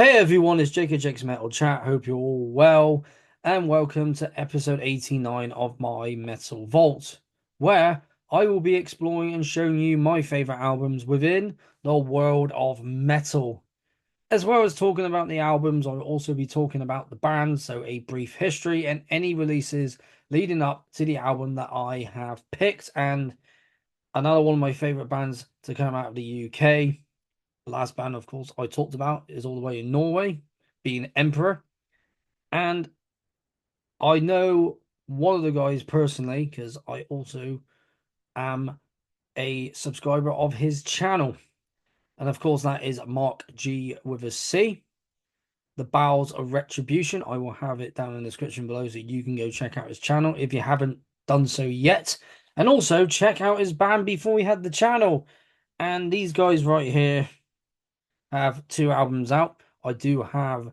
Hey everyone, it's Jake's Metal Chat. Hope you're all well, and welcome to episode 89 of my Metal Vault, where I will be exploring and showing you my favorite albums within the world of metal. As well as talking about the albums, I'll also be talking about the band, so a brief history and any releases leading up to the album that I have picked, and another one of my favorite bands to come out of the UK. The last band, of course, I talked about is all the way in Norway, being Emperor. And I know one of the guys personally because I also am a subscriber of his channel. And of course, that is Mark G with a C. The Bowels of Retribution. I will have it down in the description below so you can go check out his channel if you haven't done so yet. And also check out his band before he had the channel. And these guys right here have two albums out. I do have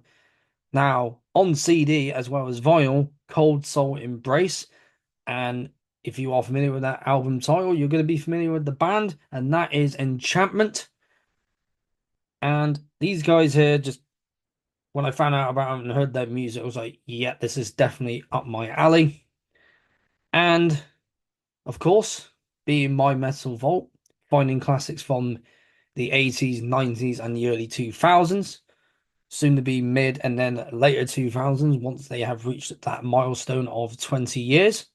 now on CD as well as vinyl, Cold Soul Embrace. And if you are familiar with that album title, you're going to be familiar with the band, and that is Enchantment. And these guys here, just when I found out about them and heard their music, I was like, yeah, this is definitely up my alley. And of course, being my metal vault, finding classics from the 80s, 90s, and the early 2000s. Soon to be mid and then later 2000s once they have reached that milestone of 20 years.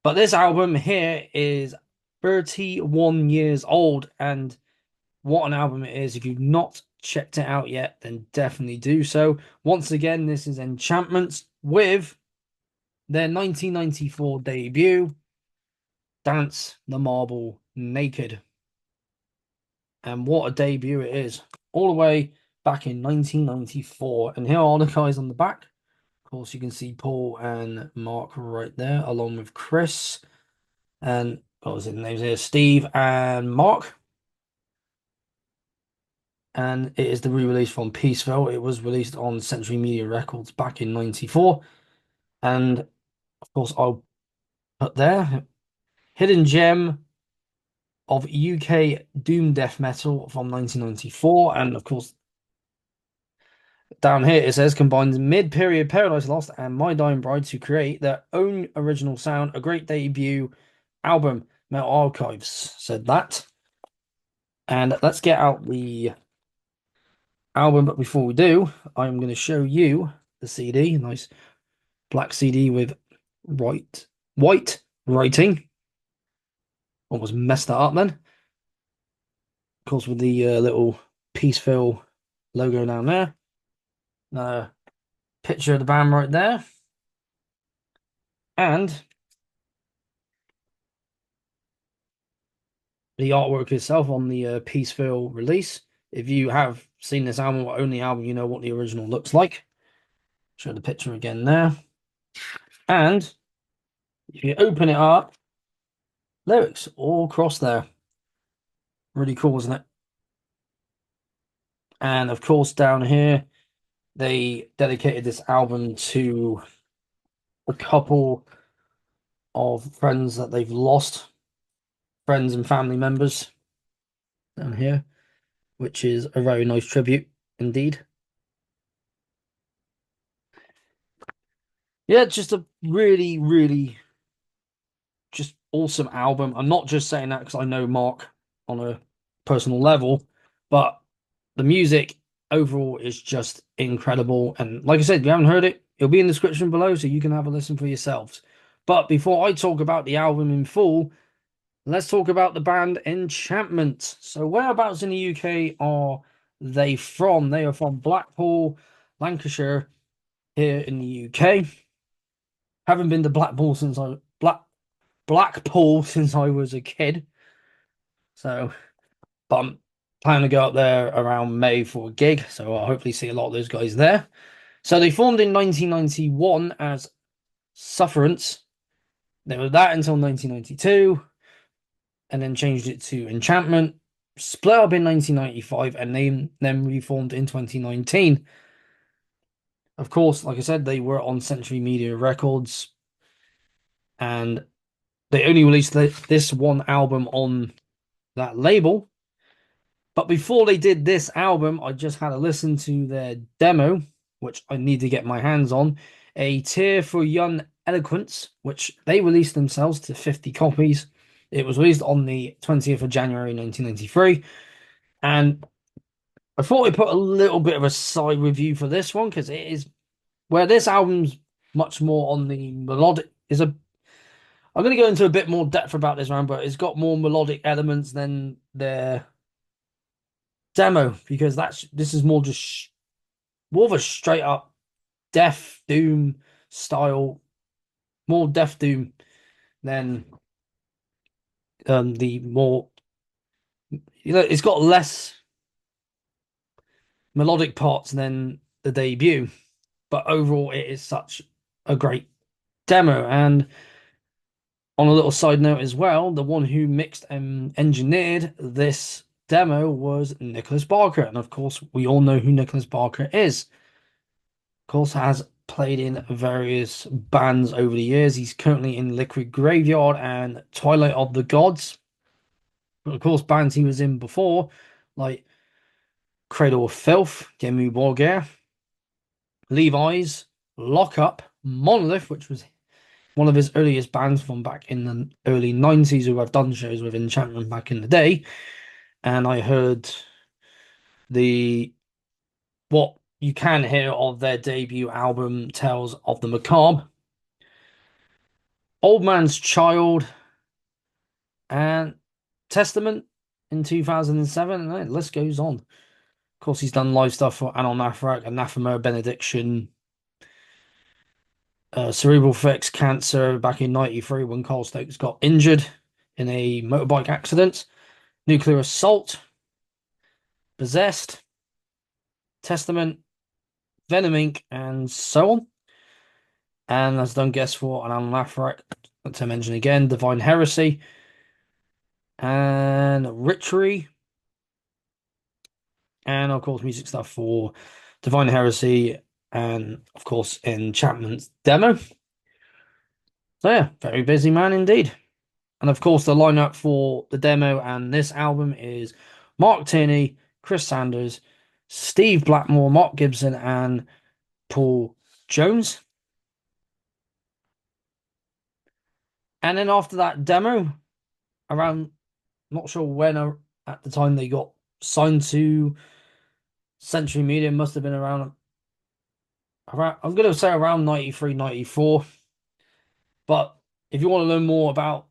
But this album here is 31 years old, and what an album it is. If you've not checked it out yet, then definitely do so. Once again, this is Enchantment with their 1994 debut, Dance the Marble Naked. And what a debut it is, all the way back in 1994. And here are the guys on the back. Of course, you can see Paul and Mark right there, along with Chris and what was his names here? Steve and Mark. And it is the re-release from Peaceville. It was released on Century Media Records back in '94. And of course, I'll put there Hidden Gem of UK Doom Death Metal from 1994. And of course, down here it says combines mid-period Paradise Lost and My Dying Bride to create their own original sound, a great debut album. Metal Archives said that. And let's get out the album, but before we do, I'm going to show you the CD, nice black CD with white writing. Almost messed that up then. Of course, with the little Peaceville logo down there. Picture of the band right there. And the artwork itself on the Peaceville release. If you have seen this album or own the album, you know what the original looks like. Show the picture again there. And if you open it up, lyrics all across there. Really cool, isn't it? And of course, down here, they dedicated this album to a couple of friends that they've lost, friends and family members down here, which is a very nice tribute indeed. Yeah, just a really, really just awesome album. I'm not just saying that because I know Mark on a personal level, but the music overall is just incredible. And like I said, if you haven't heard it, it'll be in the description below so you can have a listen for yourselves. But before I talk about the album in full, let's talk about the band Enchantment. So whereabouts in the UK are they from? They are from Blackpool, Lancashire, here in the UK. Haven't been to Blackpool since I was a kid. So, but I'm planning to go up there around May for a gig. So I'll hopefully see a lot of those guys there. So they formed in 1991 as Sufferance. They were that until 1992, and then changed it to Enchantment. Split up in 1995, and then reformed in 2019. Of course, like I said, they were on Century Media Records, and they only released this one album on that label. But before they did this album, I just had to listen to their demo, which I need to get my hands on. A Tear for Young Eloquence, which they released themselves to 50 copies. It was released on the 20th of January 1993. And I thought I'd put a little bit of a side review for this one because it is where this album's much more on the melodic is a I'm going to go into a bit more depth about this round, but it's got more melodic elements than their demo because this is more just more of a straight up Death Doom style, more Death Doom than the more it's got less melodic parts than the debut, but overall it is such a great demo. And on a little side note as well, the one who mixed and engineered this demo was Nicholas Barker, and of course we all know who Nicholas Barker is. Of course, has played in various bands over the years. He's currently in Liquid Graveyard and Twilight of the Gods. But of course, bands he was in before, like Cradle of Filth, Gemu Borgare, Levi's, Lock Up, Monolith, which was one of his earliest bands from back in the early 90s who have done shows with Enchantment back in the day. And I heard the what you can hear of their debut album, Tales of the Macabre, Old Man's Child, and Testament in 2007. And the list goes on. Of course, he's done live stuff for Anon Nathrak, Anathema, Benediction, Cerebral Fix, Cancer back in 93 when Carl Stokes got injured in a motorbike accident, Nuclear Assault, Possessed, Testament, Venom Inc., and so on. And has done guests for Anon Nathrak, to mention again, Divine Heresy, and Ritchery, and of course music stuff for Divine Heresy and of course Enchantment's demo. So yeah, very busy man indeed. And of course the lineup for the demo and this album is Mark Tierney, Chris Sanders, Steve Blackmore, Mark Gibson, and Paul Jones. And then after that demo, around not sure when at the time they got signed to Century Media, must have been around I'm going to say around 93, 94. But if you want to learn more about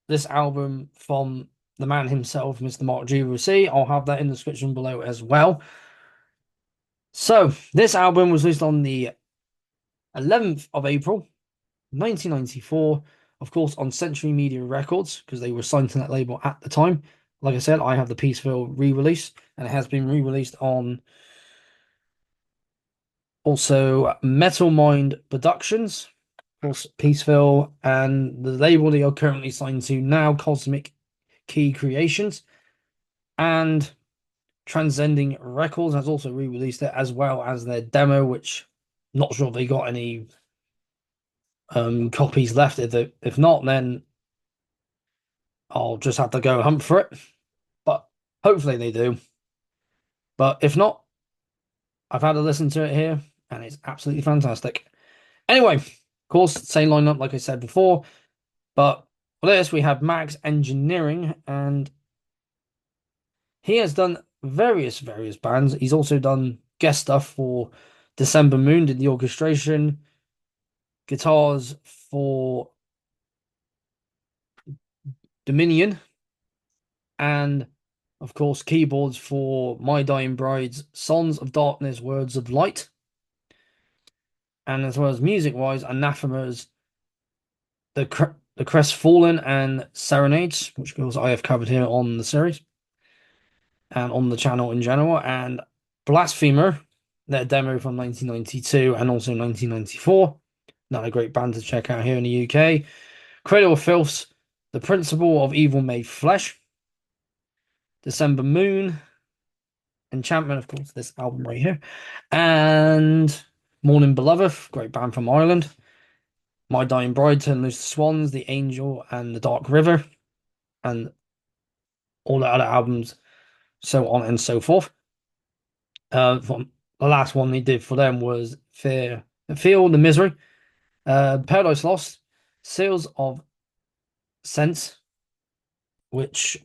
this album from the man himself, Mr. Marc G. I'll have that in the description below as well. So, this album was released on the 11th of April, 1994, of course, on Century Media Records, because they were signed to that label at the time. Like I said, I have the Peaceville re-release, and it has been re-released on also Metal Mind Productions, of course, Peaceville, and the label they are currently signed to now, Cosmic Key Creations, and Transcending Records has also re-released it, as well as their demo, which I'm not sure if they got any copies left. If not, then I'll just have to go hunt for it. But hopefully they do. But if not, I've had to listen to it here, and it's absolutely fantastic. Anyway, of course, same lineup like I said before. But for this, we have Max Engineering, and he has done various bands. He's also done guest stuff for December Moon, did the orchestration, guitars for Dominion, and of course keyboards for My Dying Bride's Sons of Darkness, Words of Light, and as well as music-wise, Anathema's the Crestfallen and Serenades, which of course I have covered here on the series and on the channel in general, and Blasphemer, their demo from 1992 and also 1994. Another great band to check out here in the UK. Cradle of Filth's The Principle of Evil Made Flesh, December Moon, Enchantment, of course, this album right here, and Morning Beloved, great band from Ireland. My Dying Bride, Turn Loose the Swans, The Angel, and The Dark River, and all the other albums so on and so forth. The last one they did for them was Feel the Misery, Paradise Lost, Seals of Sense, which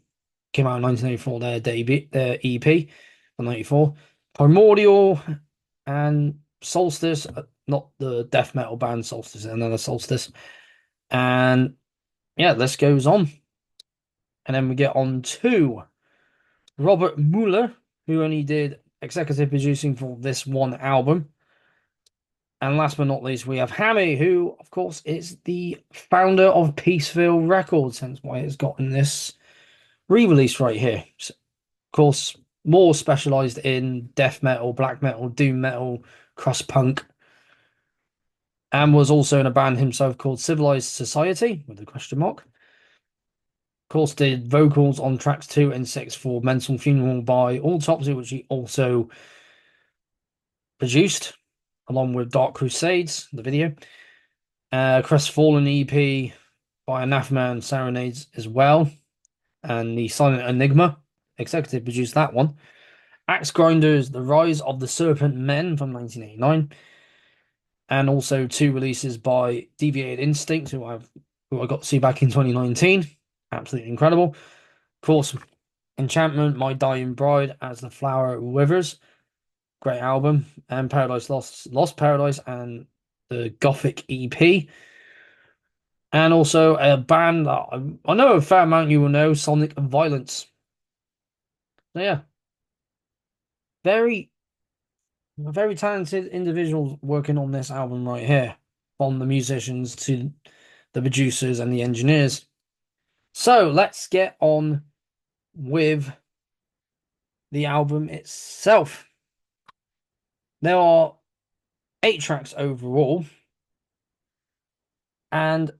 came out in 1984, their debut, their EP from 94, Primordial, and Solstice, not the death metal band Solstice, another Solstice. And yeah, this goes on. And then we get on to Robert Mueller, who only did executive producing for this one album. And last but not least, we have Hammy, who, of course, is the founder of Peaceville Records, hence why it's gotten this re-release right here. So, of course, more specialized in death metal, black metal, doom metal, crust punk, and was also in a band himself called Civilized Society, with a question mark. Of course, did vocals on tracks 2 and 6 for Mental Funeral by Autopsy, which he also produced, along with Dark Crusades, the video. Crestfallen EP by Anathema and Serenades as well. And the Silent Enigma, executive produced that one. Axe Grinders, The Rise of the Serpent Men from 1989. And also 2 releases by Deviated Instinct, who I got to see back in 2019. Absolutely incredible. Of course, Enchantment, My Dying Bride, As the Flower Withers. Great album. And Paradise Lost, Lost Paradise, and the Gothic EP. And also a band that I know a fair amount you will know, Sonic Violence. So yeah, very, very talented individuals working on this album right here, from the musicians to the producers and the engineers. So let's get on with the album itself. There are 8 tracks overall, and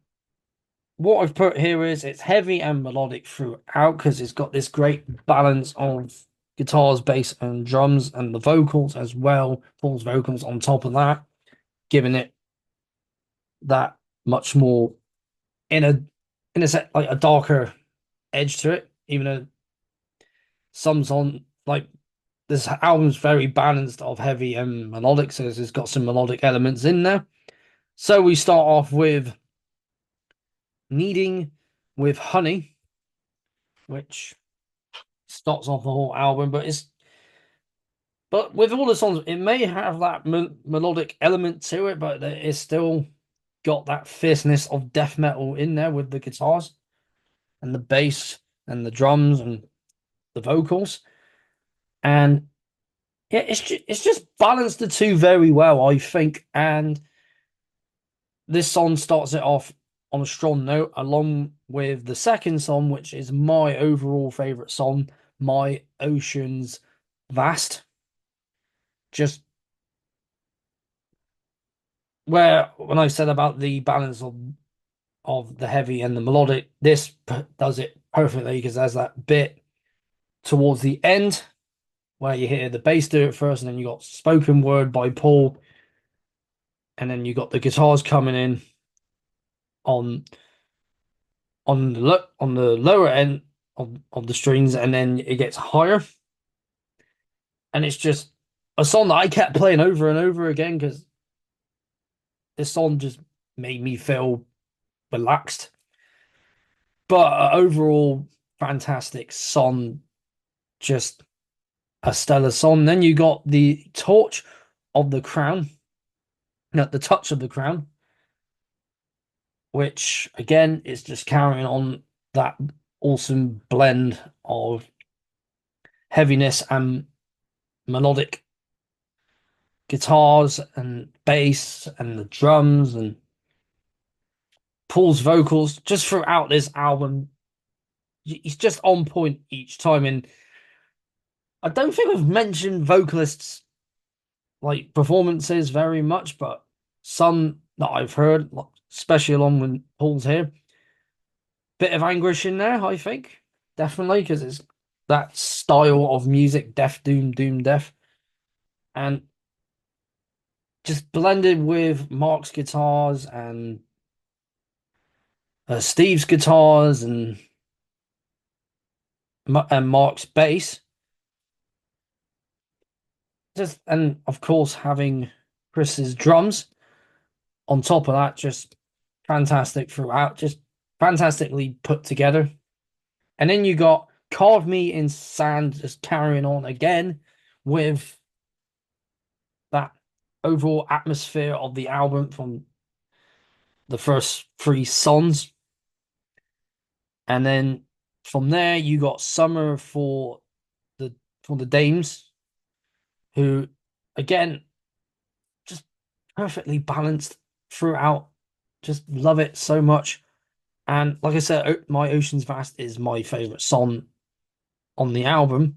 what I've put here is it's heavy and melodic throughout because it's got this great balance of guitars, bass, and drums, and the vocals as well. Paul's vocals on top of that, giving it that much more in a set like a darker edge to it. Even though some song like this album's very balanced of heavy and melodic, so it's got some melodic elements in there. So we start off with Kneading with Honey, which starts off the whole album, but with all the songs, it may have that melodic element to it, but it's still got that fierceness of death metal in there with the guitars and the bass and the drums and the vocals. And yeah, it's just balanced the two very well, I think. And this song starts it off on a strong note, along with the second song, which is my overall favorite song, My Ocean's Vast. Just where when I said about the balance of the heavy and the melodic, this does it perfectly because there's that bit towards the end where you hear the bass do it first, and then you got spoken word by Paul, and then you got the guitars coming in on on the lower end of the strings, and then it gets higher, and it's just a song that I kept playing over and over again because this song just made me feel relaxed. But overall, fantastic song, just a stellar song. Then you got the Torch of the Crown, no, the Touch of the Crown, which again is just carrying on that awesome blend of heaviness and melodic guitars and bass and the drums and Paul's vocals just throughout this album. He's just on point each time. And I don't think I've mentioned vocalists like performances very much, but some that I've heard, especially along when Paul's here, bit of anguish in there, I think, definitely, because it's that style of music, death, doom, doom, death, and just blended with Mark's guitars and Steve's guitars and Mark's bass. just and of course having Chris's drums on top of that, just fantastic throughout, just fantastically put together. And then you got Carve Me in Sand just carrying on again with that overall atmosphere of the album from the first three songs. And then from there you got Summer the for the Dames, who again just perfectly balanced throughout. Just love it so much. And like I said, My Ocean's Vast is my favorite song on the album.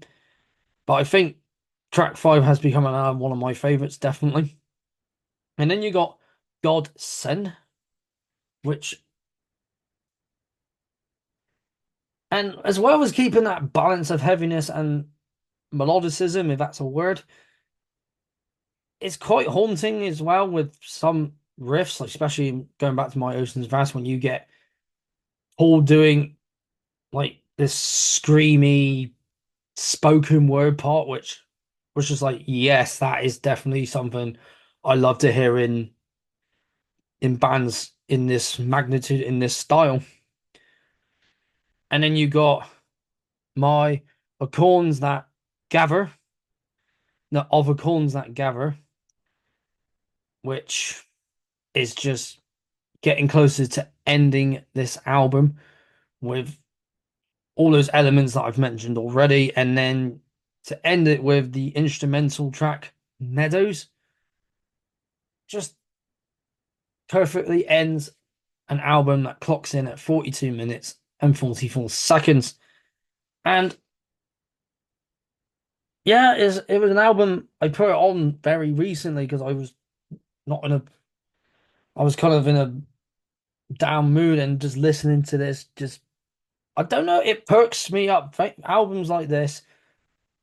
But I think track five has become another one of my favorites, definitely. And then you got God Send, which, and as well as keeping that balance of heaviness and melodicism, if that's a word, it's quite haunting as well with some riffs, like especially going back to My Ocean's Vast when you get Paul doing like this screamy spoken word part, which was just like, yes, that is definitely something I love to hear in bands in this magnitude, in this style. And then you got my Acorns That Gather, the of Acorns That Gather, which is just getting closer to ending this album with all those elements that I've mentioned already, and then to end it with the instrumental track Meadows, just perfectly ends an album that clocks in at 42 minutes and 44 seconds. And yeah, it was an album I put it on very recently because I was not in a I was kind of in a down mood and just listening to this just I don't know, it perks me up. Albums like this,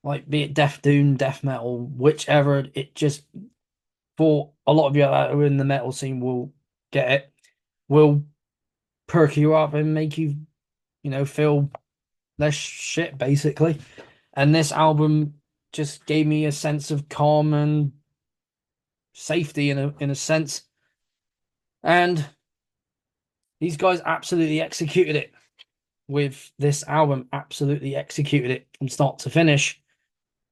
like be it death doom, death metal, whichever, it just for a lot of you that are in the metal scene will get it, will perk you up and make you, feel less shit basically. And this album just gave me a sense of calm and safety in a sense. And these guys absolutely executed it with this album, absolutely executed it from start to finish.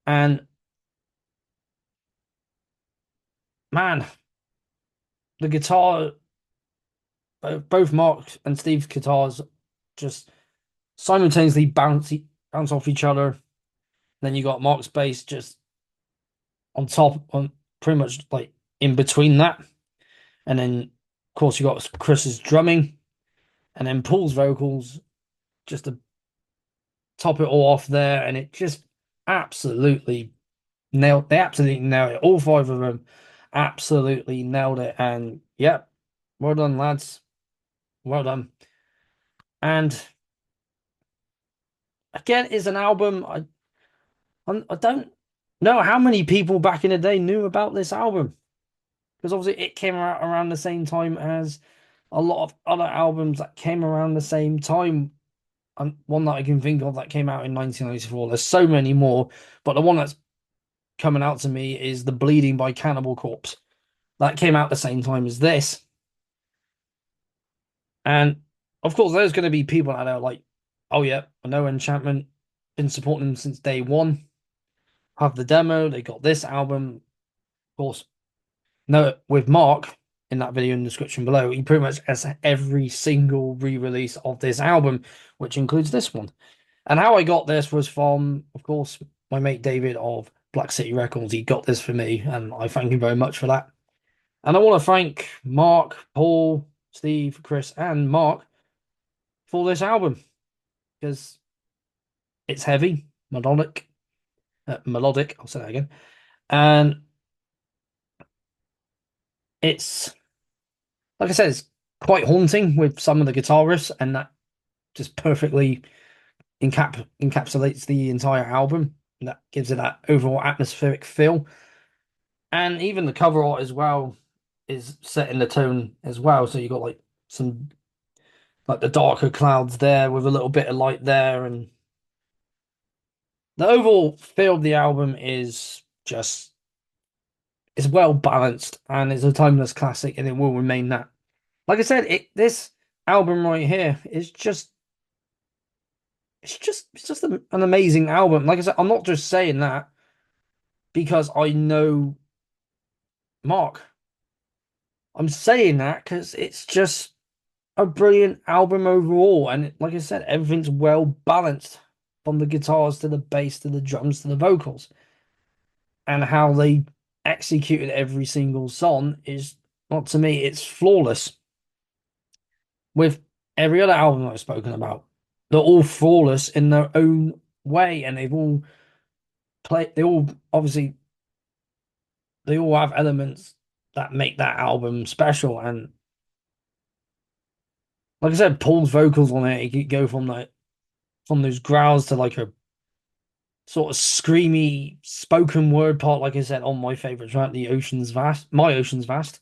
And man, the guitar, both Mark and Steve's guitars just simultaneously bounce off each other. Then you got Mark's bass just on top, on pretty much like in between that. And then, of course, you got Chris's drumming, and then Paul's vocals just to top it all off there. And it just absolutely they absolutely nailed it. All five of them absolutely nailed it. And yeah, well done, lads. Well done. And again, is an album I don't know how many people back in the day knew about this album because obviously it came out around the same time as a lot of other albums that came around the same time. And one that I can think of that came out in 1994. There's so many more, but the one that's coming out to me is The Bleeding by Cannibal Corpse. That came out the same time as this. And of course, there's going to be people out there like, oh, yeah, I know Enchantment, been supporting them since day one. Have the demo, they got this album. Of course, no, with Mark in that video in the description below, he pretty much has every single re release of this album, which includes this one. And how I got this was from, of course, my mate David of Black City Records. He got this for me, and I thank him very much for that. And I want to thank Mark, Paul, Steve, Chris, and Mark for this album because it's heavy, melodic. I'll say that again, and it's like I said, it's quite haunting with some of the guitar riffs, and that just perfectly encapsulates the entire album. And that gives it that overall atmospheric feel. And even the cover art as well is setting the tone as well. So you got like some like the darker clouds there with a little bit of light there, and the overall feel of the album is just It's well balanced and it's a timeless classic, and it will remain that. Like I said, this album right here is just it's just an amazing album. Like I said, I'm not just saying that because I know Mark. I'm saying that because it's just a brilliant album overall. And like I said, everything's well balanced from the guitars to the bass to the drums to the vocals. And how they executed every single song is, well, to me, it's flawless. With every other album I've spoken about, they're all flawless in their own way. And they all obviously, they all have elements that make that album special. And like I said, Paul's vocals on it, he could go from those growls to like a sort of screamy spoken word part, like I said, on my favorite track, The Ocean's Vast, My Ocean's Vast,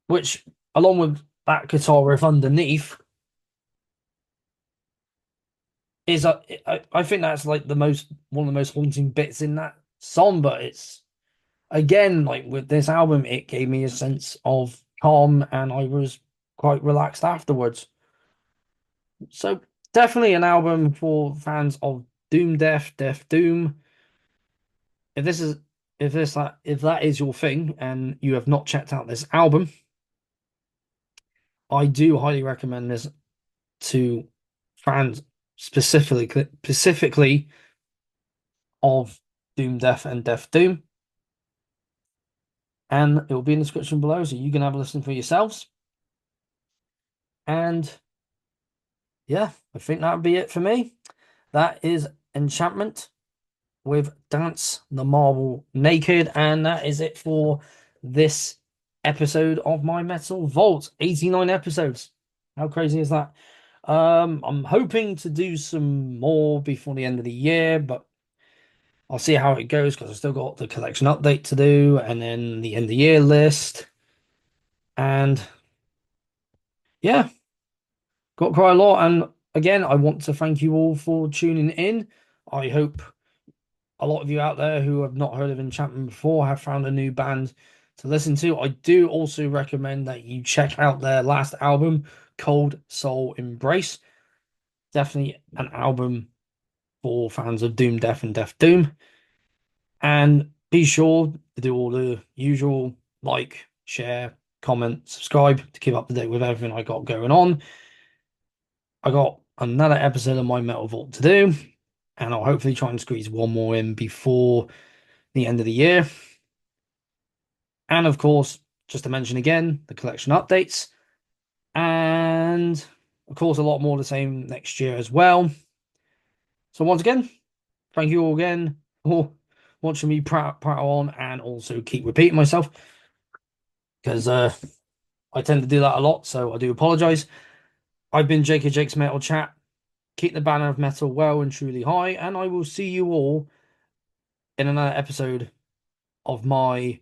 which along with that guitar riff underneath is I think that's like the most one of the most haunting bits in that song, but it's again like with this album, it gave me a sense of calm and I was quite relaxed afterwards. So definitely an album for fans of Doom Death, Death Doom. If this is if that is your thing and you have not checked out this album, I do highly recommend this to fans specifically of Doom Death and Death Doom. And it will be in the description below, so you can have a listen for yourselves. And yeah, I think that would be it for me. That is Enchantment with Dance the Marble Naked, and that is it for this episode of my Metal Vault. 89 episodes. How crazy is that? I'm hoping to do some more before the end of the year, but I'll see how it goes because I've still got the collection update to do and then the end of the year list. And yeah, got quite a lot. And again, I want to thank you all for tuning in. I hope a lot of you out there who have not heard of Enchantment before have found a new band to listen to. I do also recommend that you check out their last album, Cold Soul Embrace. Definitely an album for fans of Doom Death and Death Doom. And be sure to do all the usual like, share, comment, subscribe to keep up to date with everything I got going on. I got another episode of my Metal Vault to do, and I'll hopefully try and squeeze one more in before the end of the year. And of course, just to mention again, the collection updates, and of course, a lot more the same next year as well. So once again, thank you all again for watching me prattle on and also keep repeating myself because I tend to do that a lot, so I do apologize. I've been Jake of Jake's Metal Chat. Keep the banner of metal well and truly high, and I will see you all in another episode of my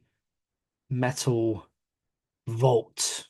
Metal Vault.